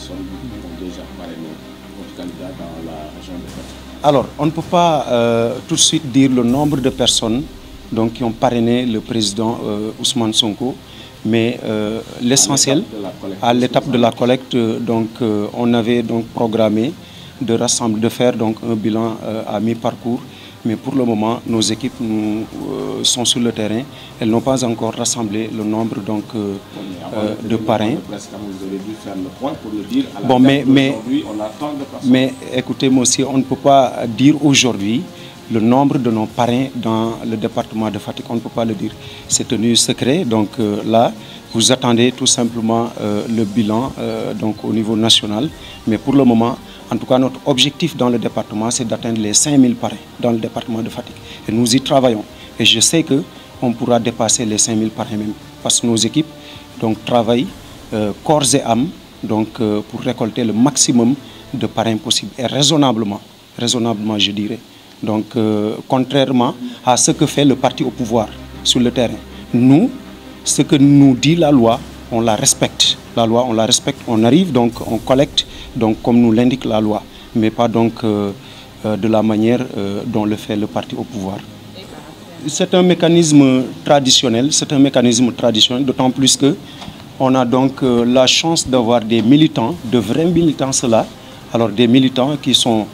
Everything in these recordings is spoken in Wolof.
personnes ont déjà parrainé votre candidat dans la région de Fatick? Alors, on ne peut pas tout de suite dire le nombre de personnes donc, qui ont parrainé le président Ousmane Sonko, mais l'essentiel, à l'étape de la collecte, donc, on avait donc programmé de faire donc, un bilan à mi-parcours. Mais pour le moment, nos équipes sont sur le terrain. Elles n'ont pas encore rassemblé le nombre donc, de parrains. Bon, mais écoutez-moi aussi, on ne peut pas dire aujourd'hui le nombre de nos parrains dans le département de Fatick. On ne peut pas le dire. C'est tenu secret. Donc là, vous attendez tout simplement le bilan donc, au niveau national. Mais pour le moment, en tout cas, notre objectif dans le département, c'est d'atteindre les 5000 parrains dans le département de Fatick. Et nous y travaillons. Et je sais qu'on pourra dépasser les 5000 parrains même. Parce que nos équipes donc, travaillent corps et âme donc, pour récolter le maximum de parrains possible. Et raisonnablement je dirais. Donc, contrairement à ce que fait le parti au pouvoir sur le terrain. Nous, ce que nous dit la loi, on la respecte. La loi, on la respecte. On arrive, donc, on collecte, donc, comme nous l'indique la loi, mais pas donc de la manière dont le fait le parti au pouvoir. C'est un mécanisme traditionnel, d'autant plus que on a donc la chance d'avoir des militants, de vrais militants cela. Alors des militants qui sont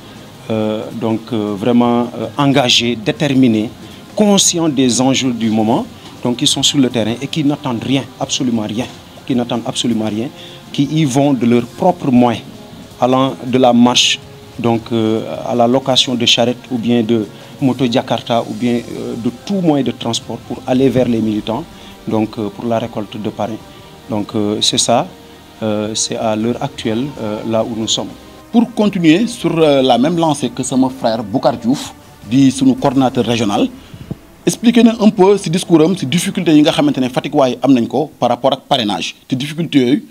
vraiment engagés, déterminés, conscients des enjeux du moment, donc qui sont sur le terrain et qui n'attendent rien, absolument rien, qui y vont de leurs propres moyens, allant de la marche, donc à la location de charrettes ou bien de moto Jakarta ou bien de tout moyen de transport pour aller vers les militants, donc pour la récolte de parrains. Donc c'est ça, c'est à l'heure actuelle là où nous sommes. Pour continuer sur la même lancée que mon frère Boucar Diouf, dit son coordinateur régional, expliquer un peu ces discours, ces difficultés que nous avons par rapport au parrainage. Ces difficultés,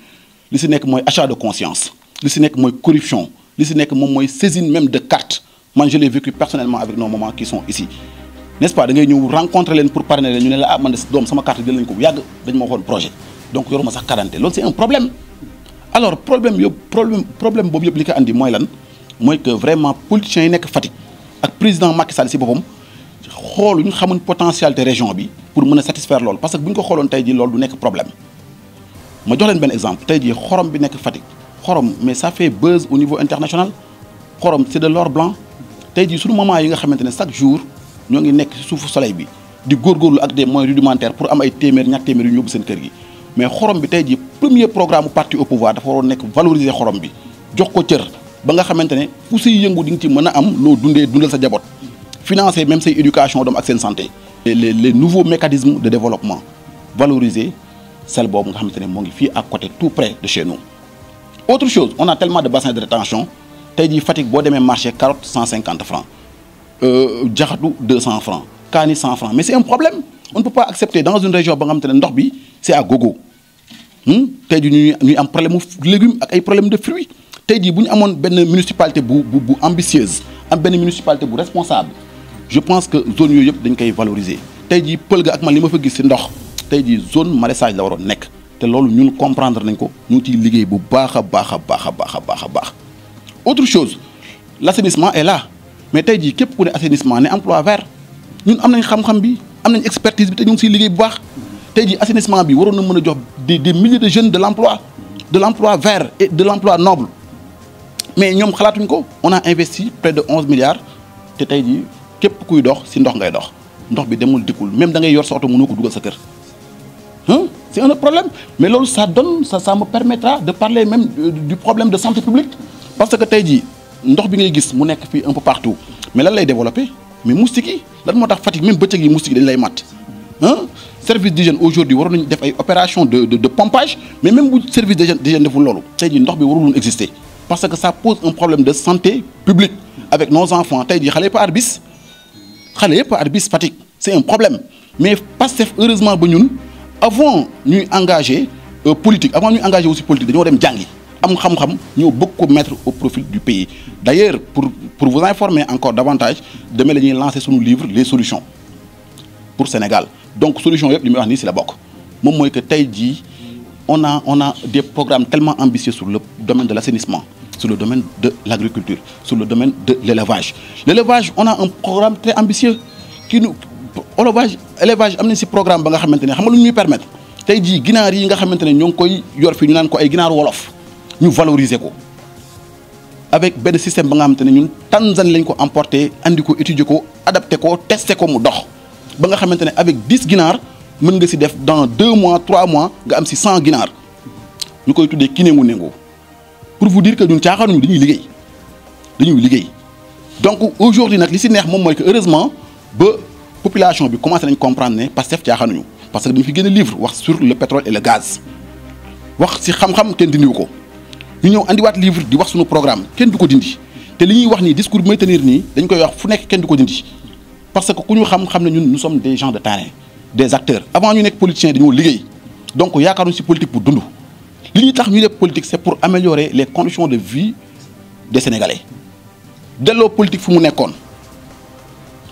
c'est achat de conscience, c'est corruption, c'est saisine même de cartes. Moi, je l'ai vécu personnellement avec nos mamans qui sont ici. N'est-ce pas? Nous rencontrer pour parrainer, nous avons ma carte de projet. Donc, nous avons sa quarantaine. C'est un problème. Alors, problème bobu yëpp li ko andi mooy lan mooy que vraiment politiciens yi nekk Fatick ak président Macky Sall si boppam xooluñu xamuñ potentialité région bi pour mën a satisfaire loolu parce que bu ñu ko xooloon tey jii loolu du nekk problème. ma jox leen benn exemple tey jii xorom bi nekk Fatick xorom mais ça fait buzz au niveau international xorom c'est de l'or blanc tey jii suñu maman yi nga xamante ne chaque jour ñoo ngi nekk ci suufu soleil bi di góorgóorlu ak des moyens rudimentaires pour am ay téeméer ñaar téeméer yu ñu yóbbu seen kër gi. Mais xorom bi tey jii premier programme parti au pouvoir dafa waroon nekk valoriser xorom bi jox ko cër ba nga xamante ne fu siy yëngu di nga ci mën a am loo dundal sa jaboot financer même say éducation doom ak seen santé. les nouveaux mécanismes de développement valoriser celle boobu nga xamante ne moo ngi fii à côté tout près de chez nous. Autre chose, on a tellement de bassins de rétention tey jii Fatick boo demee marché carotte 150 francs jaxatu 200 francs kaani 100 francs mais c'est un problème. On ne peut pas accepter dans une région ba nga xamante ne ndox bi c'est à gogo tey jii ñuy am problème de légumes ak ay problème de fruits tey jii bu ñu amoon benn municipalité bu ambitieuse am benn municipalité bu responsable je pense que zone yooyu yëpp dañ koy valoriser tey jii pël ga ak man li ma fa gis ci ndox tey jii zone maraîchage la waroon nekk te loolu ñun comprendre nañ ko ñu ngi ciy liggéey bu baax a baax. Autre chose, l'assainissement est là mais tey jii képp ku ne assainissement ne emploi vert ñun am nañ xam-xam bi. am nañ expertise bi te ñu ngi siy liggéey bu baax tey jii assainissement bi waroon na mën a jox des milliers de jeunes de l'emploi vert et de l'emploi noble mais ñoom xalaatuñ ko on a investi près de 11 milliards te tey jii képp kuy dox si ndox ngay dox ndox bi demul dikkul même da ngay yor sa oto mënoo ko dugal sa kër c'est un autre problème mais loolu ça me permettra de parler même du problème de santé publique parce que tey jii ndox bi ngay gis mu nekk fii un peu partout mais lan lay développer mais moustiques yi lan moo tax Fatick même bëccëg yi moustiques dañ lay mat service d'hygiène aujourd'hui waroon nañu def ay opération de pompage mais même bu service d'hygiène deful loolu tey jii ndox bi warul exister parce que ça pose un problème de santé publique avec nos enfants tey jii xale yëpp arbis Fatick c'est un problème mais Pastef heureusement ba ñun avant ñuy engagé politique avant ñuy engagé aussi politique dañoo dem jàngi am xam-xam ñoo bëgg ko mettre au profit du pays d'ailleurs pour vous informer encore davantage demain la ñuy lancer suñu livre les solutions pour Sénégal donc solution yëpp li muy wax nii si la bokk moom mooy que tey jii on a des programmes tellement ambitieux sur le domaine de l'assainissement, sur le domaine de l'agriculture, sur le domaine de l'élevage. L'élevage, on a un programme très ambitieux qui nous élevage am nañ ci programme ba nga xamante ne xam nga lu ñuy permettre tey jii ginaar yi nga xamante ne ñoo ngi koy yor fi ñu naan ko ay ginaar wolof ñu valoriser ko avec benn système ba nga xamante ne ñun Tanzanie lañ ko importé andi ko étudier ko adapté ko testé ko mu dox ba nga xamante ne avec 10 ginaar mën nga ci def dans 2 mois 3 mois nga am ci 100 ginaar ñu koy tuddee kinéngu nengo pour vous dire que ñun caaxaanuñu dañuy liggéey donc aujourd'hui nag li ci neex moom mooy que heureusement ba population bi commencé nañ comprendre ne Pastef caaxaanuñu parce que dañu fi génn livre wax sur le pétrole et le gaz wax ci xam-xam kenn dindiwu ko ñu ñëw andiwaat livre di wax suñu programme kenn du ko dindi te li ñuy wax nii discours bi may tenir nii dañ koy wax fu nekk kenn du ko dindi parce que ku ñu xam ne ñun nous sommes des gens de terrain des acteurs avant ñu nekk politiciens dañoo liggéey donc yaakaaruñu ci politique pour dund li ñuy tax ñu def politique c'est pour améliorer les conditions de vie des Sénégalais delloo politique fu mu nekkoon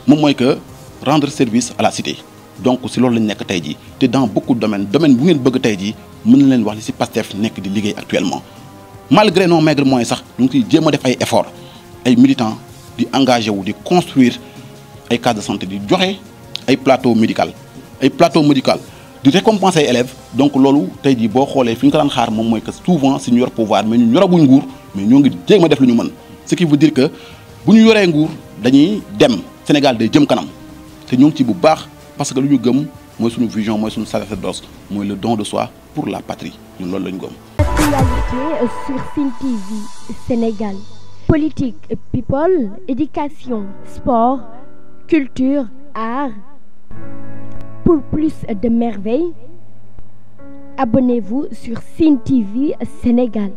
moom mooy que rendre service à la cité donc si loolu lañ nekk tey jii te dans beaucoup de domaine bu ngeen bëgg tey jii mën na leen wax li ci Pastef nekk di liggéey actuellement malgré nos maigres moyens sax ñu ngi ciy jéem a def ay efforts ay militants di engagé wu di construire ay cases de santé di joxe ay plateau médical di récompenser ay élèves donc loolu tey jii boo xoolee fi ñu ko daan xaar moom mooy que souvent si ñu yor pouvoir mais ñu yoraguñ nguur mais ñoo ngi jéem a def lu ñu mën ce qui veut dire que bu ñu yoree nguur dañuy dem Sénégal day jëm kanam te ñoo ngi ci bu baax parce que lu ñu gëm mooy suñu vision mooy suñu sacerdoce mooy le don de soi pour la patrie ñun loolu la ñu gëm. Actualité sur Sen TV Sénégal. Politique, people, éducation, sport, culture, art. Pour plus de merveilles, abonnez-vous sur Sen TV Sénégal.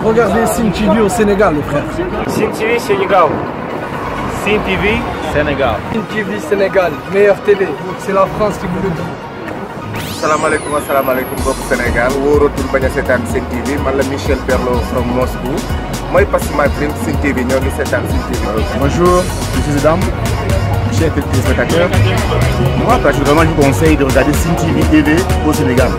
Regardez Sen TV au Sénégal, les frères. Sen TV Sénégal. Sen TV Sénégal. Sen TV Sénégal, meilleure télé. C'est la France qui vous le dit. asalaamaaleykum mbokk Sénégal wóoratul bañ a seetaan Sen TV man la Michel Berlo from Moscou mooy Pass My Dream Sen TV ñoo ngi seetaan Sen TV. Bonjour, je suis Zidane, chers téléspectateurs. Moi, personnellement, je vous conseille de regarder Sen TV au Sénégal.